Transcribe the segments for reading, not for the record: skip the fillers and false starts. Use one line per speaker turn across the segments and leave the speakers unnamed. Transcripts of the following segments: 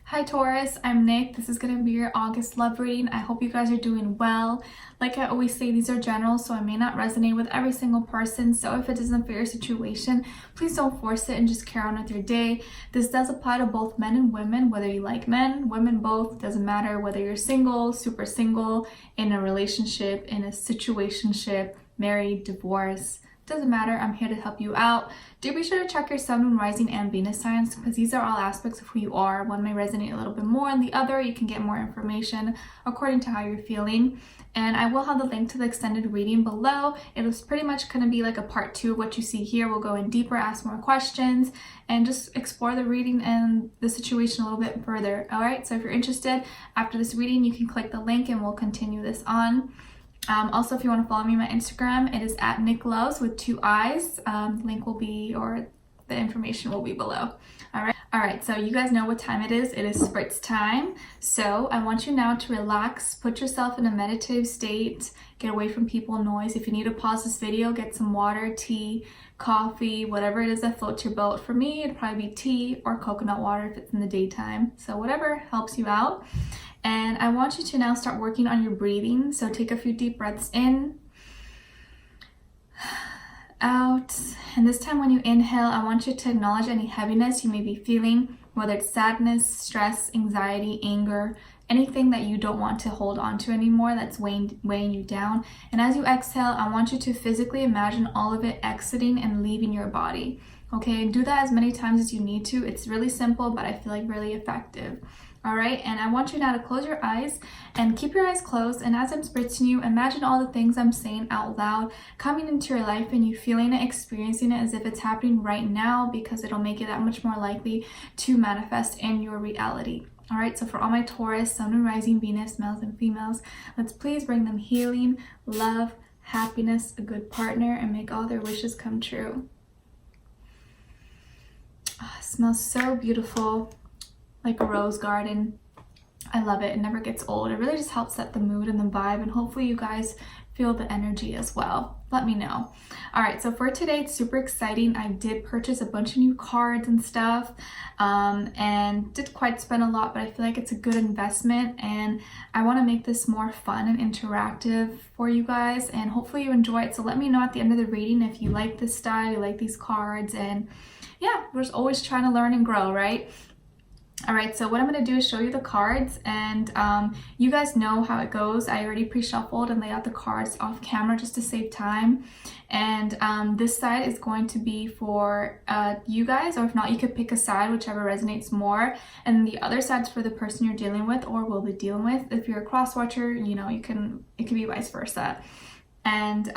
Hi Taurus, I'm Nick. This is going to be your August love reading. I hope you guys are doing well. Like I always say, these are general, so I may not resonate with every single person. So if it doesn't fit your situation, please don't force it and just carry on with your day. This does apply to both men and women, whether you like men, women, both. Doesn't matter whether you're single, super single, in a relationship, in a situationship, married, divorced. Doesn't matter. I'm here to help you out. Do be sure to check your sun, moon, rising, and Venus signs because these are all aspects of who you are. One may resonate a little bit more than the other. You can get more information according to how you're feeling. And I will have the link to the extended reading below. It was pretty much going to be like a part 2 of what you see here. We'll go in deeper, ask more questions, and just explore the reading and the situation a little bit further. All right, so if you're interested, after this reading, you can click the link and we'll continue this on. Also, if you want to follow me on my Instagram, it is at Nick Loves with 2 eyes. The link will be, or the information will be below. All right, so you guys know what time it is. It is spritz time. So I want you now to relax, put yourself in a meditative state, get away from people, noise. If you need to pause this video, get some water, tea, coffee, whatever it is that floats your boat. For me, it'd probably be tea or coconut water if it's in the daytime. So whatever helps you out. And I want you to now start working on your breathing. So take a few deep breaths in, out. And this time when you inhale, I want you to acknowledge any heaviness you may be feeling, whether it's sadness, stress, anxiety, anger, anything that you don't want to hold on to anymore that's weighing you down. And as you exhale, I want you to physically imagine all of it exiting and leaving your body. Okay, do that as many times as you need to. It's really simple, but I feel like really effective. All right, and I want you now to close your eyes and keep your eyes closed. And as I'm spritzing you, imagine all the things I'm saying out loud coming into your life and you feeling it, experiencing it as if it's happening right now, because it'll make it that much more likely to manifest in your reality. All right, so for all my Taurus, Sun, Moon, Rising, Venus, males and females, let's please bring them healing, love, happiness, a good partner, and make all their wishes come true. Oh, it smells so beautiful. Like a rose garden. I love it. It never gets old. It really just helps set the mood and the vibe, and hopefully you guys feel the energy as well. Let me know. All right, so for today, it's super exciting. I did purchase a bunch of new cards and stuff, and did quite spend a lot, but I feel like it's a good investment, and I want to make this more fun and interactive for you guys, and hopefully you enjoy it. So let me know at the end of the reading if you like this style, you like these cards, and yeah, we're just always trying to learn and grow, right? All right, so what I'm going to do is show you the cards, and you guys know how it goes. I already pre-shuffled and laid out the cards off camera just to save time. And this side is going to be for you guys, or if not, you could pick a side, whichever resonates more. And the other side's for the person you're dealing with or will be dealing with. If you're a cross-watcher, you know, it can be vice versa. And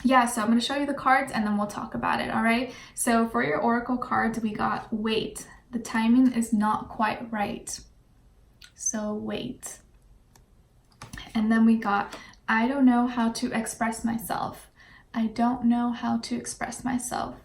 yeah, so I'm going to show you the cards and then we'll talk about it, all right? So for your oracle cards, we got wait. The timing is not quite right, so wait. And then we got, I don't know how to express myself. I don't know how to express myself.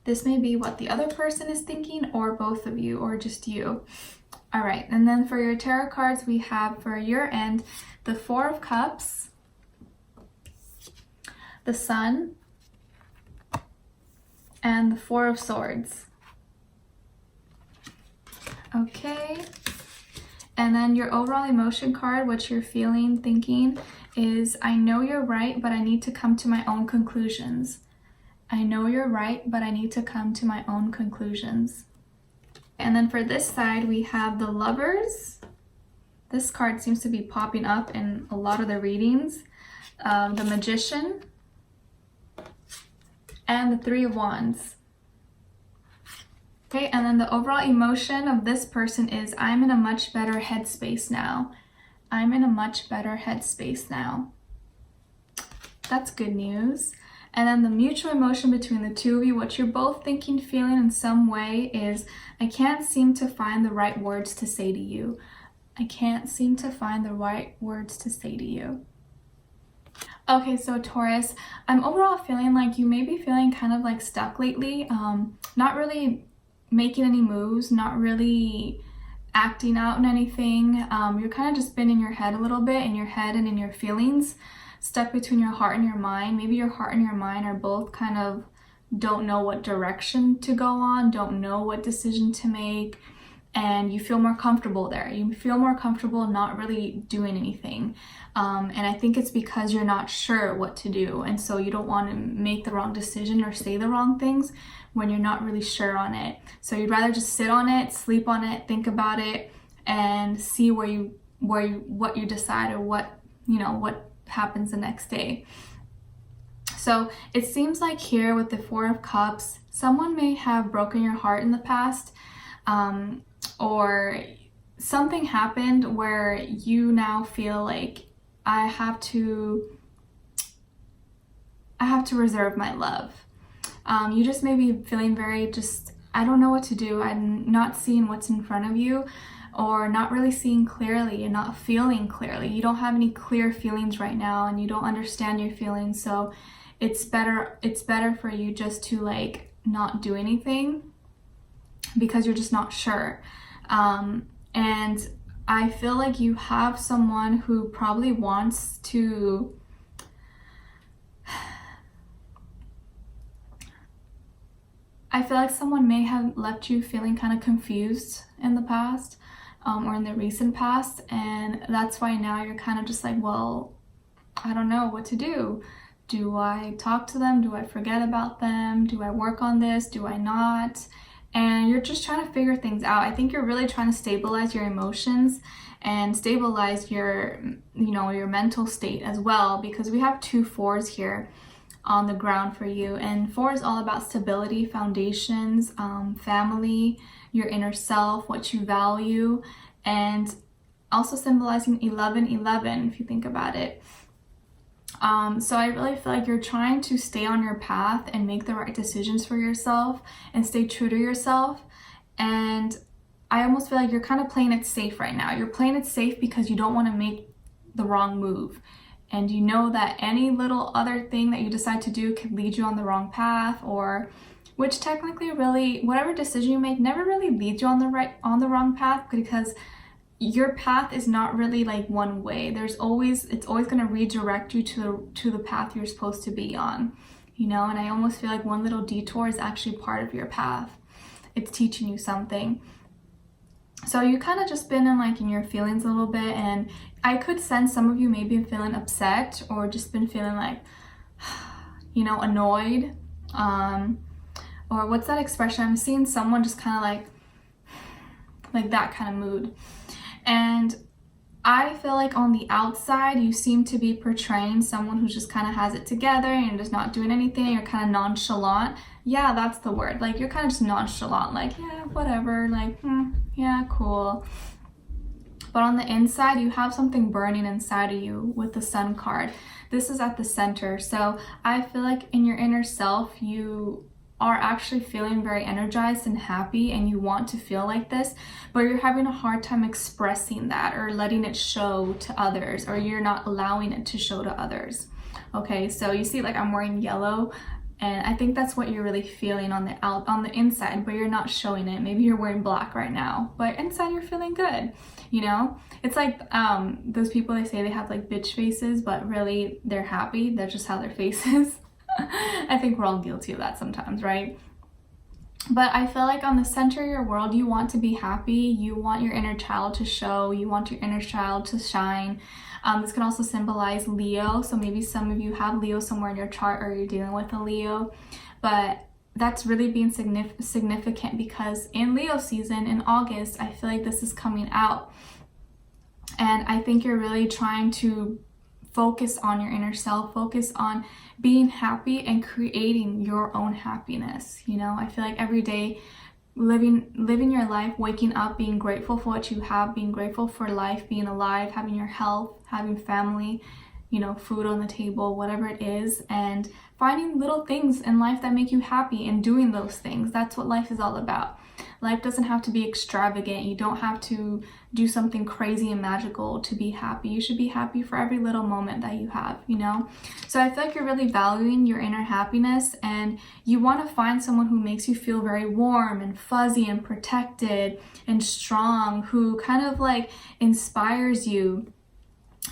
This may be what the other person is thinking, or both of you, or just you. All right, and then for your tarot cards, we have for your end, the 4 of Cups, the Sun, and the 4 of Swords. Okay, and then your overall emotion card, what you're feeling, thinking, is I know you're right, but I need to come to my own conclusions. I know you're right, but I need to come to my own conclusions. And then for this side, we have the Lovers. This card seems to be popping up in a lot of the readings. The Magician, and the 3 of Wands. Okay, and then the overall emotion of this person is I'm in a much better headspace now. I'm in a much better headspace now. That's good news. And then the mutual emotion between the two of you, what you're both thinking, feeling in some way is I can't seem to find the right words to say to you. I can't seem to find the right words to say to you. Okay, so Taurus, I'm overall feeling like you may be feeling kind of like stuck lately. Not really making any moves, not really acting out in anything. You're kind of just been in your head a little bit, in your head and in your feelings, stuck between your heart and your mind. Maybe your heart and your mind are both kind of don't know what direction to go on, don't know what decision to make. and you feel more comfortable there. You feel more comfortable not really doing anything. And I think it's because you're not sure what to do. And so you don't want to make the wrong decision or say the wrong things when you're not really sure on it. So you'd rather just sit on it, sleep on it, think about it, and see what you decide, or what happens the next day. So it seems like here with the Four of Cups, someone may have broken your heart in the past, or something happened where you now feel like I have to reserve my love. You just may be feeling very I don't know what to do. I'm not seeing what's in front of you, or not really seeing clearly and not feeling clearly. You don't have any clear feelings right now, and you don't understand your feelings. So it's better for you just to like not do anything, because you're just not sure. And I feel like you have someone who probably wants to I feel like someone may have left you feeling kind of confused in the past, or in the recent past, and that's why now you're kind of just like, well, I don't know what to do. Do I talk to them? Do I forget about them? Do I work on this? Do I not? And you're just trying to figure things out. I think you're really trying to stabilize your emotions and stabilize your mental state as well, because we have 2 4s here on the ground for you. And 4 is all about stability, foundations, family, your inner self, what you value, and also symbolizing 11-11 if you think about it. So I really feel like you're trying to stay on your path and make the right decisions for yourself and stay true to yourself. And I almost feel like you're kind of playing it safe right now. You're playing it safe because you don't want to make the wrong move. And you know that any little other thing that you decide to do could lead you on the wrong path, or which technically really, whatever decision you make never really leads you on the wrong path, because your path is not really like one way. It's always going to redirect you to the path you're supposed to be on, and I almost feel like one little detour is actually part of your path. It's teaching you something. So you kind of just been in your feelings a little bit, and I could sense some of you maybe feeling upset, or just been feeling like, annoyed, or what's that expression? I'm seeing someone just kind of like that kind of mood. And I feel like on the outside, you seem to be portraying someone who just kind of has it together and just not doing anything. You're kind of nonchalant. Yeah, that's the word. You're kind of just nonchalant, yeah, whatever, yeah, cool. But on the inside, you have something burning inside of you with the Sun card. This is at the center. So I feel like in your inner self, you are actually feeling very energized and happy, and you want to feel like this, but you're having a hard time expressing that or letting it show to others, or you're not allowing it to show to others. Okay, so you see I'm wearing yellow, and I think that's what you're really feeling on the inside, but you're not showing it. Maybe you're wearing black right now, but inside you're feeling good. It's like those people, they say they have bitch faces, but really they're happy. That's just how their face is. I think we're all guilty of that sometimes, right? But I feel like on the center of your world, you want to be happy. You want your inner child to show. You want your inner child to shine. This can also symbolize Leo. So maybe some of you have Leo somewhere in your chart, or you're dealing with a Leo. But that's really being significant, because in Leo season, in August, I feel like this is coming out. And I think you're really trying to focus on your inner self, focus on being happy and creating your own happiness. I feel like every day living your life, waking up, being grateful for what you have, being grateful for life, being alive, having your health, having family, food on the table, whatever it is, and finding little things in life that make you happy and doing those things. That's what life is all about. Life doesn't have to be extravagant. You don't have to do something crazy and magical to be happy. You should be happy for every little moment that you have, So I feel like you're really valuing your inner happiness, and you want to find someone who makes you feel very warm and fuzzy and protected and strong, who kind of inspires you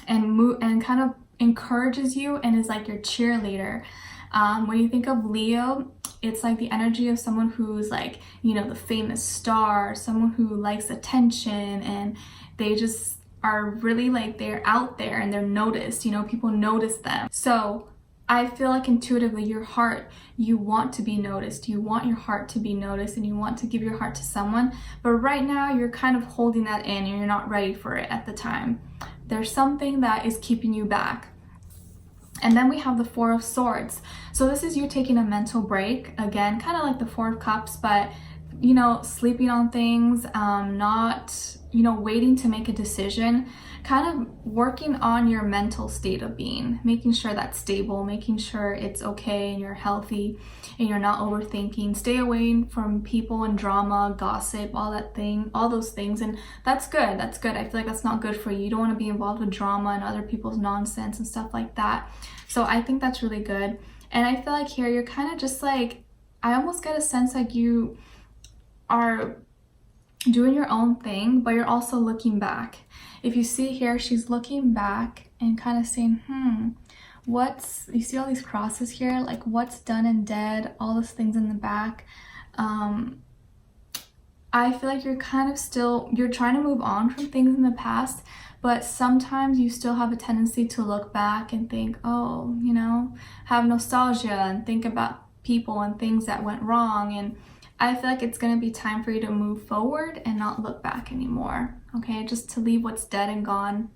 and kind of encourages you and is your cheerleader. When you think of Leo, It's like the energy of someone who's like, you know, the famous star, someone who likes attention, and they just are really like, they're out there and they're noticed, you know, people notice them. So I feel like intuitively your heart, you want to be noticed, you want your heart to be noticed, and you want to give your heart to someone, but right now you're kind of holding that in and you're not ready for it at the time. There's something that is keeping you back. And then we have the Four of Swords. So this is you taking a mental break, again, kind of like the Four of Cups, but, you know, sleeping on things, not, you know, waiting to make a decision, kind of working on your mental state of being, making sure that's stable, making sure it's okay and you're healthy and you're not overthinking. Stay away from people and drama, gossip, all those things. And that's good. That's good. I feel like that's not good for you. You don't want to be involved with drama and other people's nonsense and stuff like that. So I think that's really good. And I feel like here you're kind of just like, I almost get a sense like you are doing your own thing, but you're also looking back. If you see here, she's looking back and kind of saying, you see all these crosses here, like what's done and dead, all those things in the back. I feel like you're kind of still, you're trying to move on from things in the past, but sometimes you still have a tendency to look back and think, oh, you know, have nostalgia and think about people and things that went wrong. And I feel like it's going to be time for you to move forward and not look back anymore. Okay, just to leave what's dead and gone,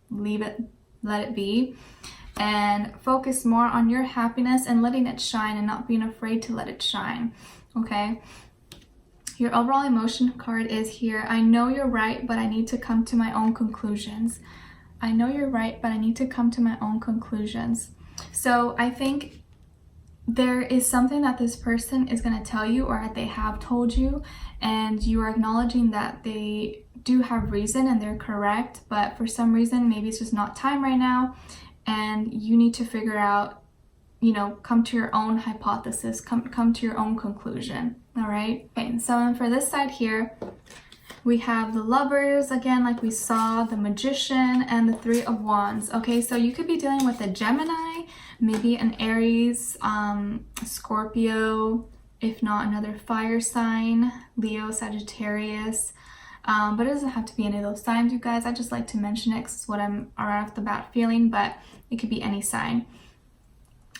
leave it, let it be, and focus more on your happiness and letting it shine and not being afraid to let it shine. Okay, your overall emotion card is here. I know you're right, but I need to come to my own conclusions. I know you're right, but I need to come to my own conclusions. So I think there is something that this person is going to tell you, or that they have told you, and you are acknowledging that they do have reason and they're correct, but for some reason maybe it's just not time right now, and you need to figure out, you know, come to your own hypothesis, come to your own conclusion. All right. Okay, so for this side here, we have the Lovers again, like we saw, the Magician, and the Three of Wands. Okay, so you could be dealing with a Gemini, maybe an Aries, Scorpio, if not another fire sign, Leo, Sagittarius. But it doesn't have to be any of those signs, you guys. I just like to mention it because it's what I'm right off the bat feeling, but it could be any sign.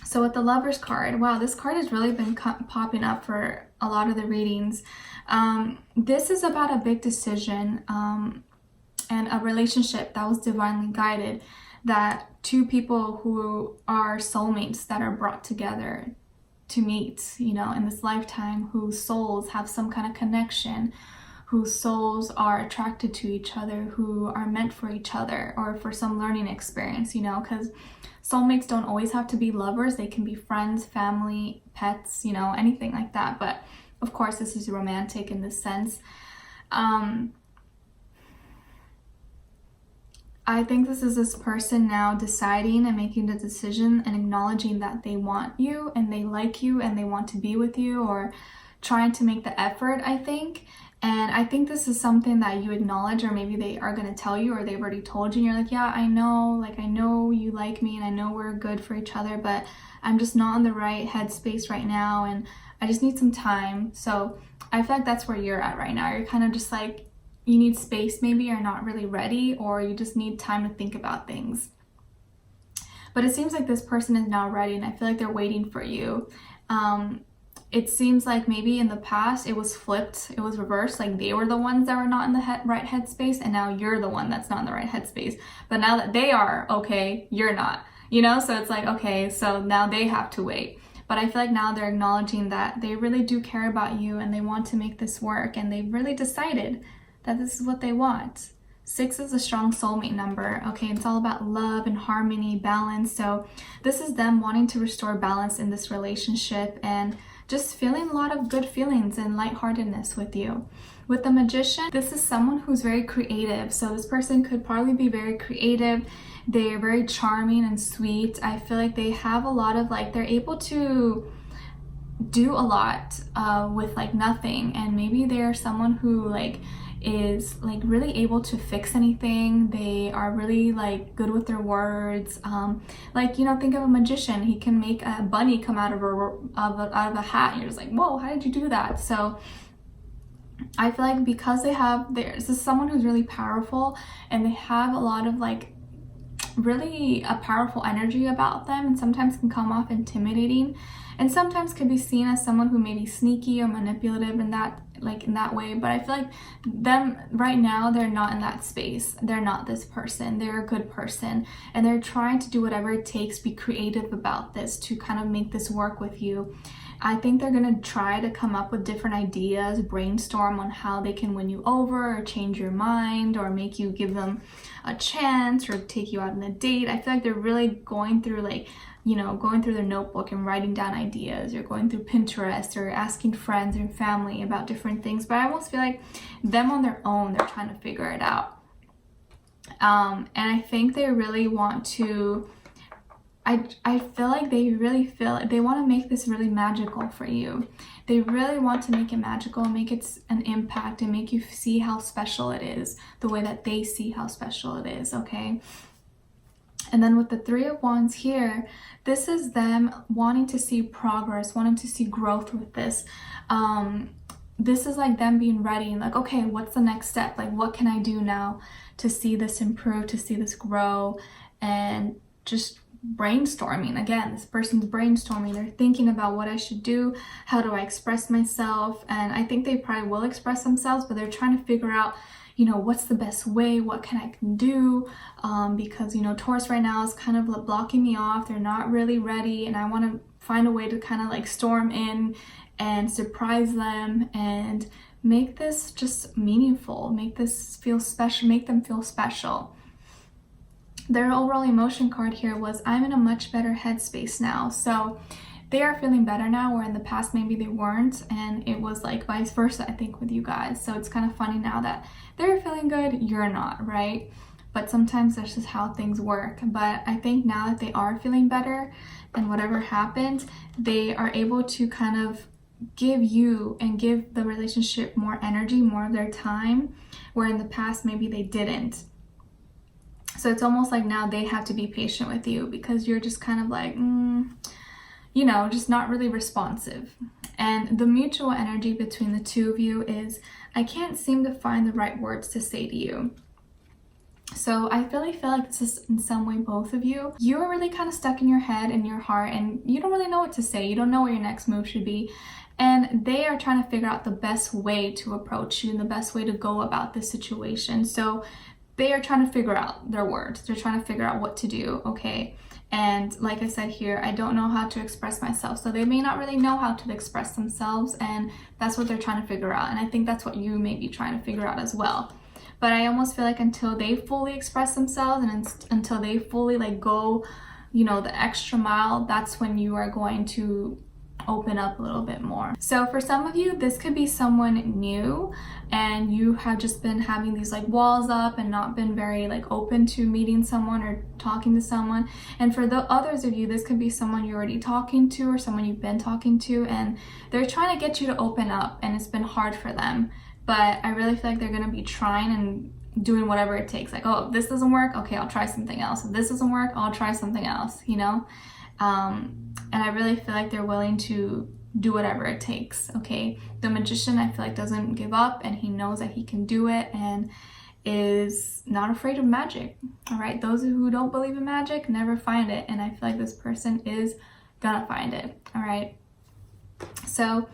So with the Lovers card, wow, this card has really been popping up for a lot of the readings. This is about a big decision and a relationship that was divinely guided, that two people who are soulmates that are brought together to meet, you know, in this lifetime, whose souls have some kind of connection, whose souls are attracted to each other, who are meant for each other, or for some learning experience, you know, because soulmates don't always have to be lovers. They can be friends, family, pets, you know, anything like that. But of course, this is romantic in this sense. I think this is this person now deciding and making the decision and acknowledging that they want you and they like you and they want to be with you, or trying to make the effort, I think. And I think this is something that you acknowledge, or maybe they are going to tell you, or they've already told you, and you're like, yeah, I know you like me and I know we're good for each other, but I'm just not in the right headspace right now and I just need some time. So I feel like that's where you're at right now. You're kind of just like, you need space, maybe you're not really ready, or you just need time to think about things. But it seems like this person is now ready, and I feel like they're waiting for you. It seems like maybe in the past it was flipped, it was reversed, like they were the ones that were not in the right headspace, and now you're the one that's not in the right headspace. But now that they are okay, you're not, you know? So it's like, okay, so now they have to wait. But I feel like now they're acknowledging that they really do care about you and they want to make this work, and they've really decided that this is what they want. 6 is a strong soulmate number, okay? It's all about love and harmony, balance. So this is them wanting to restore balance in this relationship and just feeling a lot of good feelings and lightheartedness with you. With the Magician, this is someone who's very creative. So this person could probably be very creative. They're very charming and sweet. I feel like they have a lot of, like, they're able to do a lot with like nothing, and maybe they're someone who like is like really able to fix anything. They are really like good with their words. Like, you know, think of a magician. He can make a bunny come out of a hat, and you're just like, whoa, how did you do that? So I feel like because this is someone who's really powerful, and they have a lot of like really a powerful energy about them, and sometimes can come off intimidating, and sometimes could be seen as someone who may be sneaky or manipulative in that way. But I feel like them right now, they're not in that space. They're not this person. They're a good person, and they're trying to do whatever it takes, be creative about this to kind of make this work with you. I think they're gonna try to come up with different ideas, brainstorm on how they can win you over or change your mind or make you give them a chance or take you out on a date. I feel like they're really going through like, you know, going through their notebook and writing down ideas, or going through Pinterest or asking friends and family about different things. But I almost feel like them on their own, they're trying to figure it out. And I think they really want to, I feel like they really feel like they want to make this really magical for you. They really want to make it magical, make it an impact, and make you see how special it is, the way that they see how special it is, okay? And then with the Three of Wands here, this is them wanting to see progress, wanting to see growth with this. This is like them being ready and like, okay, what's the next step? Like, what can I do now to see this improve, to see this grow? And just brainstorming. Again, this person's brainstorming. They're thinking about what I should do. How do I express myself? And I think they probably will express themselves, but they're trying to figure out, you know, what's the best way? What can I do? Because, you know, Taurus right now is kind of blocking me off. They're not really ready, and I want to find a way to kind of like storm in and surprise them and make this just meaningful, make this feel special, make them feel special. Their overall emotion card here was, I'm in a much better headspace now. So they are feeling better now, where in the past maybe they weren't, and it was like vice versa, I think, with you guys. So it's kind of funny now that they're feeling good, you're not, right? But sometimes that's just how things work. But I think now that they are feeling better, and whatever happened, they are able to kind of give you and give the relationship more energy, more of their time, where in the past maybe they didn't. So it's almost like now they have to be patient with you, because you're just kind of like, you know, just not really responsive. And the mutual energy between the two of you is, I can't seem to find the right words to say to you. So I really feel like this is in some way both of you. You are really kind of stuck in your head and your heart, and you don't really know what to say. You don't know what your next move should be. And they are trying to figure out the best way to approach you and the best way to go about this situation. So they are trying to figure out their words. They're trying to figure out what to do, okay? And like I said here, I don't know how to express myself. So they may not really know how to express themselves, and that's what they're trying to figure out. And I think that's what you may be trying to figure out as well. But I almost feel like until they fully express themselves and until they fully like go, you know, the extra mile, that's when you are going to open up a little bit more. So for some of you, this could be someone new, and you have just been having these like walls up and not been very like open to meeting someone or talking to someone. And for the others of you, this could be someone you're already talking to or someone you've been talking to, and they're trying to get you to open up, and it's been hard for them. But I really feel like they're going to be trying and doing whatever it takes. Like, oh, if this doesn't work, okay, I'll try something else. If this doesn't work, I'll try something else, you know? And I really feel like they're willing to do whatever it takes, okay? The magician, I feel like, doesn't give up, and he knows that he can do it and is not afraid of magic, all right? Those who don't believe in magic never find it, and I feel like this person is gonna find it, all right? So,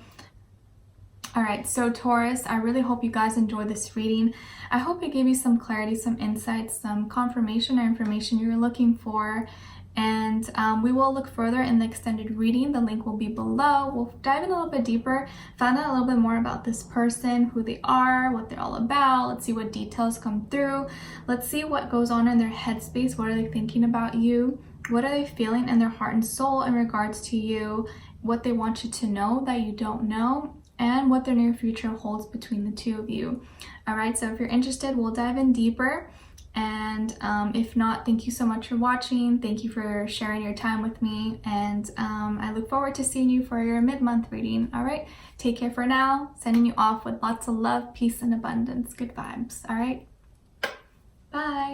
all right, so Taurus, I really hope you guys enjoyed this reading. I hope it gave you some clarity, some insights, some confirmation or information you were looking for. And we will look further in the extended reading. The link will be below. We'll dive in a little bit deeper, find out a little bit more about this person, who they are, what they're all about. Let's see what details come through. Let's see what goes on in their headspace. What are they thinking about you? What are they feeling in their heart and soul in regards to you? What they want you to know that you don't know, and what their near future holds between the two of you. All right, so if you're interested, we'll dive in deeper. And if not, thank you so much for watching. Thank you for sharing your time with me. And I look forward to seeing you for your mid-month reading. All right, take care for now. Sending you off with lots of love, peace, and abundance. Good vibes. All right, bye.